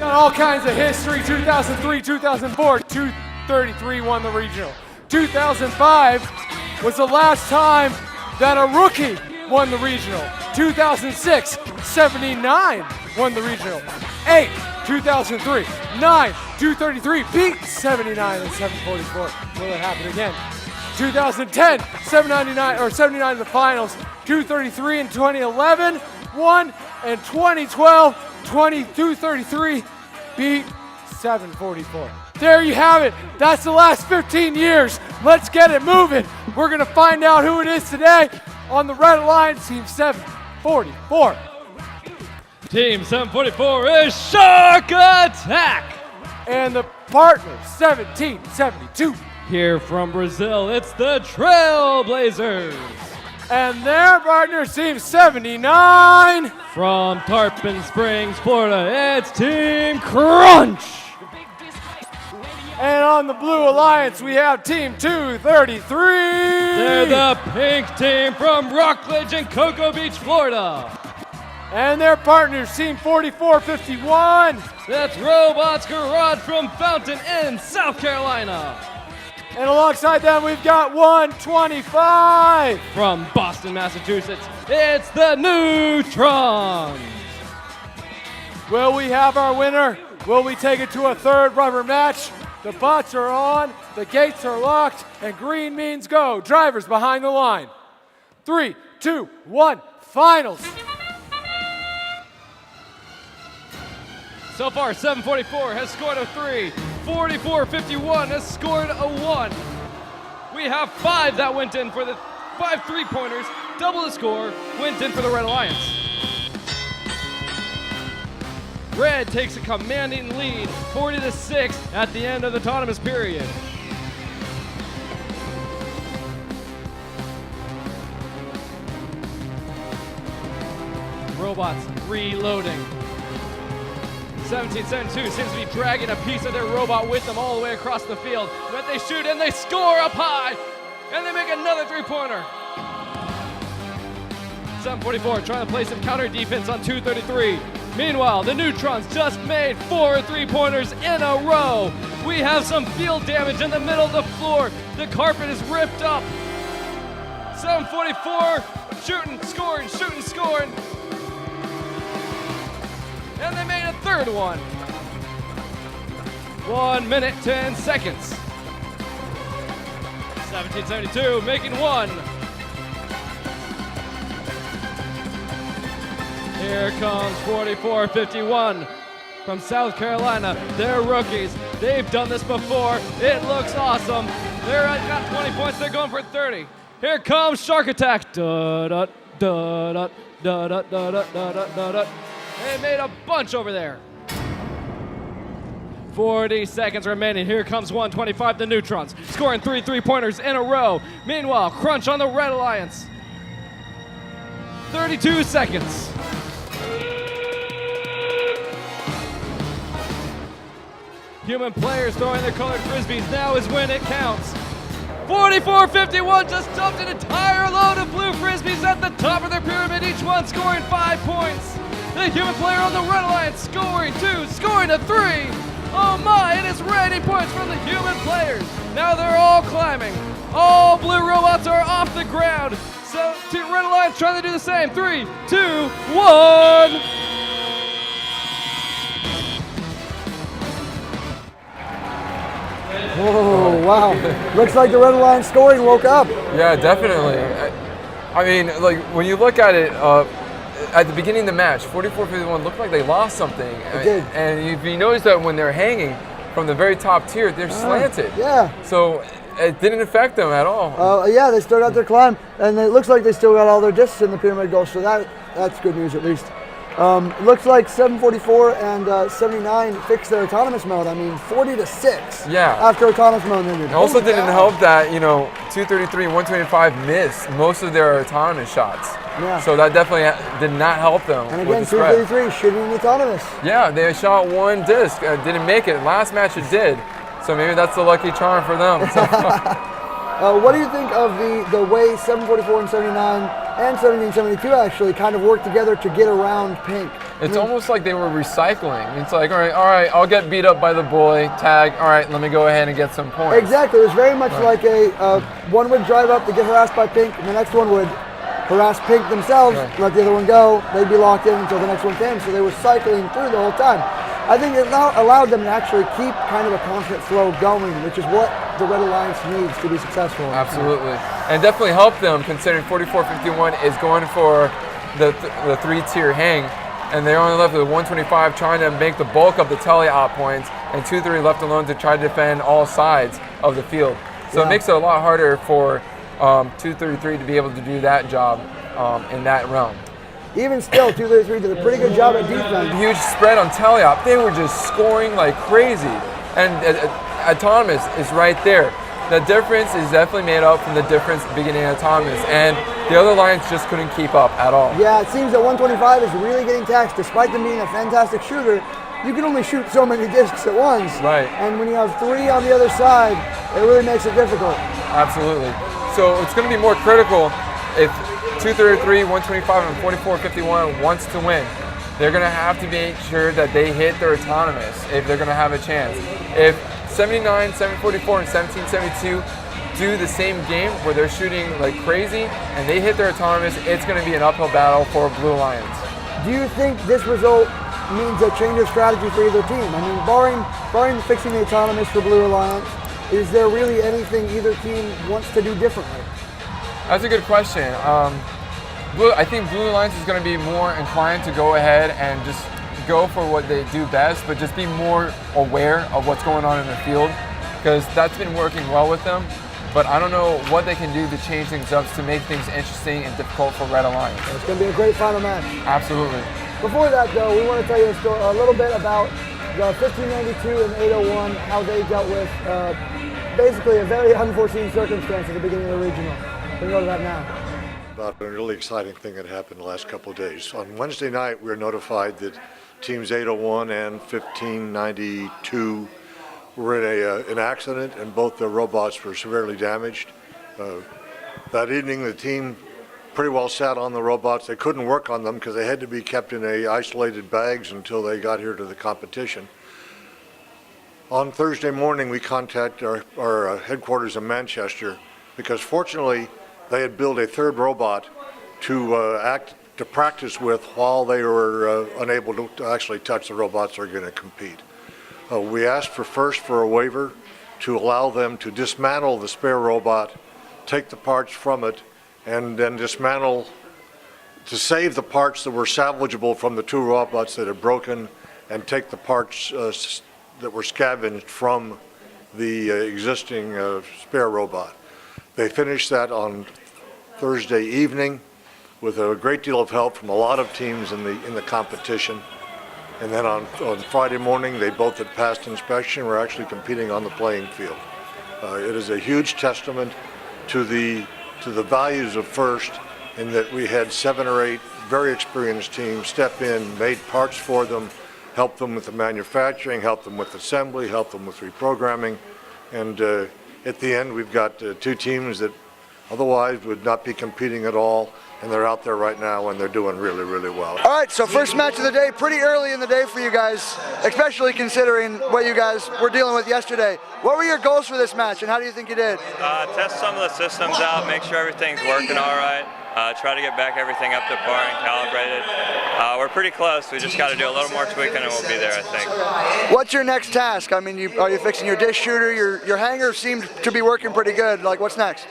Got all kinds of history. 2003, 2004, 233 won the regional. 2005 was the last time that a rookie won the regional. 2006, 79 won the regional. 8, 2003, 9, 233 beat 79 and 744. Will it happen again? 2010, 79 in the finals. 233 in 2011, 1, and 2012, 233 beat 744. There you have it. That's the last 15 years. Let's get it moving. We're going to find out who it is today on the Red Alliance, Team 744. Team 744 is Shark Attack. And the partner, 1772. Here from Brazil, it's the Trailblazers. And their partner, Team 79. From Tarpon Springs, Florida, it's Team Crunch. And on the Blue Alliance, we have Team 233. They're the pink team from Rockledge and Cocoa Beach, Florida. And their partners, Team 4451. That's Robots Garage from Fountain Inn, South Carolina. And alongside them, we've got 125. From Boston, Massachusetts, it's the Neutrons. Will we have our winner? Will we take it to a third rubber match? The butts are on, the gates are locked, and green means go. Drivers behind the line. 3, 2, 1, finals. So far, 744 has scored a 3. 4451 has scored a 1. We have 5 that went in for the 5 3-pointers. Double the score, went in for the Red Alliance. Red takes a commanding lead, 40-6 at the end of the autonomous period. Robots reloading. 1772 seems to be dragging a piece of their robot with them all the way across the field. But they shoot and they score up high. And they make another 3-pointer. 744 trying to play some counter defense on 233. Meanwhile, the Neutrons just made 4 3-pointers in a row. We have some field damage in the middle of the floor. The carpet is ripped up. 744 shooting, scoring. And they made a third one. 1 minute, 10 seconds. 1772 making one. Here comes 4451 from South Carolina. They're rookies. They've done this before. It looks awesome. They're got 20 points. They're going for 30. Here comes Shark Attack. Da-da, da-da, da-da, da-da, da-da, da-da. They made a bunch over there. 40 seconds remaining. Here comes 125, the Neutrons, scoring 3 3-pointers in a row. Meanwhile, Crunch on the Red Alliance. 32 seconds. Human players throwing their colored frisbees. Now is when it counts. 4451 just dumped an entire load of blue frisbees at the top of their pyramid, each one scoring 5 points. The human player on the Red Alliance scoring 2, scoring a 3. Oh my, it is raining points from the human players. Now they're all climbing. All blue robots are off the ground. So Red Alliance trying to do the same. 3, 2, 1. Oh, wow. Looks like the Red Alliance scoring woke up. Yeah, definitely. I mean, like, when you look at it, at the beginning of the match, 44-51 looked like they lost something. It did. And if you notice that when they're hanging from the very top tier, they're slanted. Yeah. So it didn't affect them at all. Yeah, they still got their climb, and it looks like they still got all their discs in the pyramid goal, so that's good news at least. It looks like 744 and 79 fixed their autonomous mode. I mean, 40-6. Yeah. After autonomous mode ended. It also didn't help that, 233 and 125 missed most of their autonomous shots. Yeah. So that definitely did not help them. And with again, the spread. 233 shooting autonomous. Yeah, they shot one disc, didn't make it. Last match it did. So maybe that's the lucky charm for them. What do you think of the way 744 and 79 and 1772 actually kind of worked together to get around Pink. It's almost like they were recycling. It's like, all right, I'll get beat up by the boy, tag, all right, let me go ahead and get some points. Exactly, it was very much like one would drive up to get harassed by Pink, and the next one would harass Pink themselves, let the other one go, they'd be locked in until the next one came, so they were cycling through the whole time. I think it allowed them to actually keep kind of a constant flow going, which is what the Red Alliance needs to be successful. Absolutely. And definitely helped them, considering 4451 is going for the three-tier hang, and they're only left with 125 trying to make the bulk of the tele-op points, and 2-3 left alone to try to defend all sides of the field. So it makes it a lot harder for 233 to be able to do that job in that realm. Even still, 233 did a pretty good job at defense. Huge spread on teleop. They were just scoring like crazy. And Autonomous is right there. The difference is definitely made up from the difference at the beginning of Autonomous. And the other lines just couldn't keep up at all. Yeah, it seems that 125 is really getting taxed. Despite them being a fantastic shooter, you can only shoot so many discs at once. Right. And when you have 3 on the other side, it really makes it difficult. Absolutely. So it's going to be more critical if 233, 125, and 4451 wants to win. They're going to have to make sure that they hit their Autonomous if they're going to have a chance. If 79, 744, and 1772 do the same game where they're shooting like crazy and they hit their Autonomous, it's going to be an uphill battle for Blue Alliance. Do you think this result means a change of strategy for either team? I mean, barring fixing the Autonomous for Blue Alliance, is there really anything either team wants to do differently? That's a good question. I think Blue Alliance is going to be more inclined to go ahead and just go for what they do best, but just be more aware of what's going on in the field, because that's been working well with them. But I don't know what they can do to change things up to make things interesting and difficult for Red Alliance. It's going to be a great final match. Absolutely. Before that, though, we want to tell you a little bit about the 1592 and 801, how they dealt with basically a very unforeseen circumstance at the beginning of the regional. We can go to that now. About a really exciting thing that happened the last couple of days. On Wednesday night, we were notified that teams 801 and 1592 were in an accident, and both their robots were severely damaged. That evening, the team pretty well sat on the robots. They couldn't work on them because they had to be kept in isolated bags until they got here to the competition. On Thursday morning, we contacted our headquarters in Manchester because fortunately they had built a third robot to practice with while they were unable to actually touch the robots that are going to compete. We asked for a waiver to allow them to dismantle the spare robot, take the parts from it, and then dismantle to save the parts that were salvageable from the 2 robots that had broken, and take the parts that were scavenged from the existing spare robot. They finished that on Thursday evening with a great deal of help from a lot of teams in the competition. And then on Friday morning, they both had passed inspection. We're actually competing on the playing field. It is a huge testament to the values of FIRST, in that we had 7 or 8 very experienced teams step in, made parts for them, helped them with the manufacturing, helped them with assembly, helped them with reprogramming. And at the end, we've got 2 teams that otherwise would not be competing at all, and they're out there right now and they're doing really, really well. All right, so first match of the day, pretty early in the day for you guys, especially considering what you guys were dealing with yesterday. What were your goals for this match, and how do you think you did? Test some of the systems out, make sure everything's working all right. Try to get back everything up to par and calibrated. We're pretty close. We just got to do a little more tweaking and we'll be there, I think. What's your next task? I mean, are you fixing your dish shooter? Your hanger seemed to be working pretty good. Like, what's next?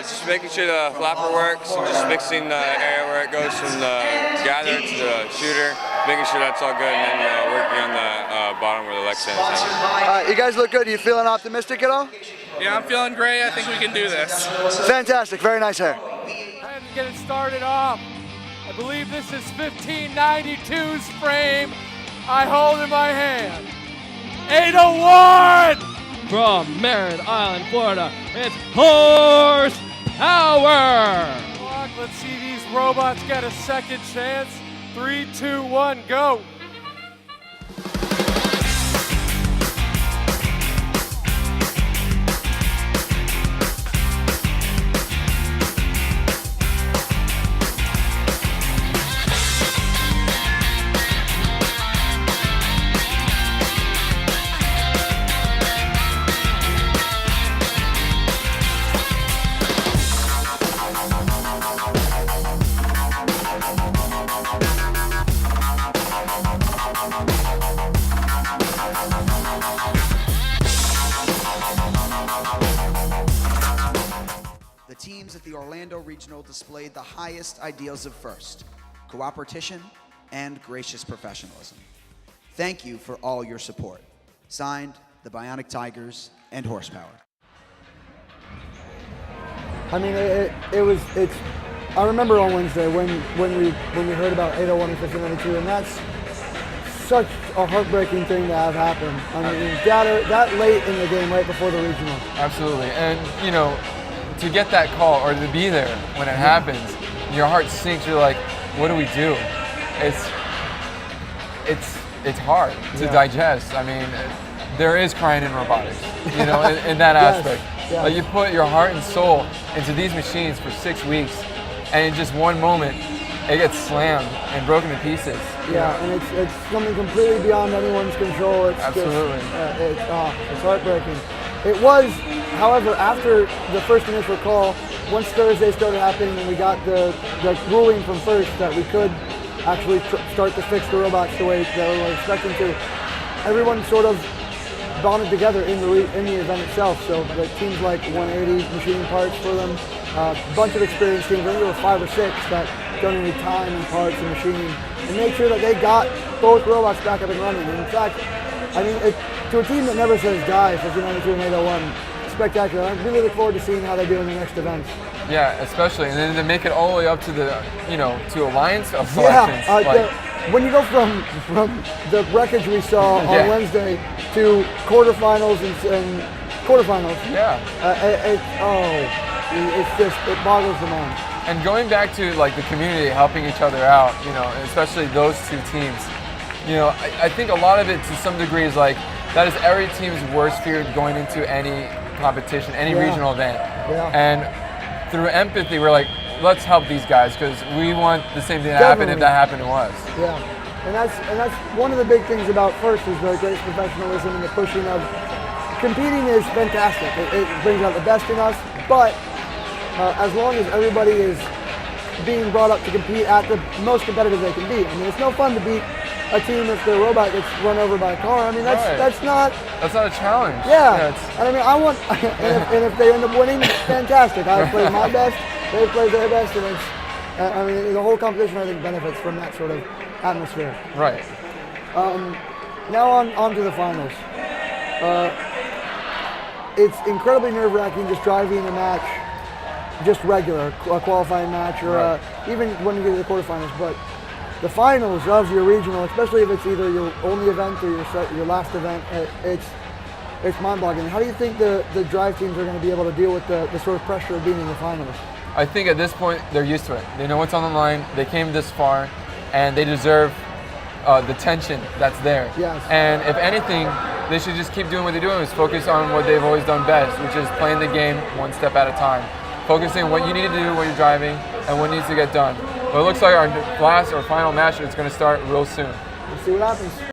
Just making sure the flapper works and just fixing the area where it goes from the gather to the shooter, making sure that's all good, and then working on the bottom where the leg stand is hanging. All right, you guys look good. Are you feeling optimistic at all? Yeah, I'm feeling great. I think we can do this. Fantastic. Very nice hair. Get it started off. I believe this is 1592's frame. I hold in my hand. 801! From Merritt Island, Florida, it's Horsepower! Let's see these robots get a second chance. 3, 2, 1, go. the Orlando Regional displayed the highest ideals of FIRST, cooperation, and gracious professionalism. Thank you for all your support. Signed, the Bionic Tigers and Horsepower. I mean, it's. I remember on Wednesday when we heard about 801 and 1592, and that's such a heartbreaking thing to have happen. I mean, that late in the game, right before the regional. Absolutely, and to get that call or to be there when it happens, your heart sinks. You're like, what do we do? It's hard to digest. I mean, there is crying in robotics, in that aspect. Yes. Like you put your heart and soul into these machines for 6 weeks, and in just one moment, it gets slammed and broken to pieces. Yeah, and it's something completely beyond anyone's control. It's Absolutely. It's heartbreaking. It was, however, after the first initial call, once Thursday started happening and we got the ruling from FIRST that we could actually start to fix the robots the way that we were expecting to, everyone sort of bonded together in the event itself. So the teams like 180 machining parts for them, a bunch of experienced teams. I think there were 5 or 6 that donated time and parts and machining and made sure that they got both robots back up and running. And in fact, I mean, to a team that never says die, 1592 and 801, spectacular. I really look forward to seeing how they do in the next events. Yeah, especially, and then to make it all the way up to the, to Alliance of selections. When you go from the wreckage we saw on Wednesday to quarterfinals and quarterfinals, it boggles the mind. And going back to the community helping each other out, especially those two teams, I think a lot of it to some degree is that is every team's worst fear going into any competition, any regional event. Yeah. And through empathy, we're like, let's help these guys because we want the same thing to happen if that happened to us. Yeah, and that's one of the big things about FIRST is the great professionalism and the pushing of competing is fantastic. It brings out the best in us, but as long as everybody is being brought up to compete at the most competitive they can be. I mean, it's no fun to beat a team if their robot gets run over by a car. I mean, that's not a challenge. Yeah, and I mean, I want, and if they end up winning, fantastic. I play my best, they play their best, and it's, I mean, the whole competition I think benefits from that sort of atmosphere. Right. Now on to the finals. It's incredibly nerve-wracking just driving a match, just regular, a qualifying match, or even when you get to the quarterfinals, but the finals of your regional, especially if it's either your only event or your last event, it's mind-boggling. How do you think the drive teams are going to be able to deal with the sort of pressure of being in the finals? I think at this point they're used to it. They know what's on the line. They came this far, and they deserve the tension that's there. Yes. And if anything, they should just keep doing what they're doing, is focus on what they've always done best, which is playing the game one step at a time. Focusing on what you need to do when you're driving and what needs to get done. But it looks like our last or final match is going to start real soon. We'll see what happens.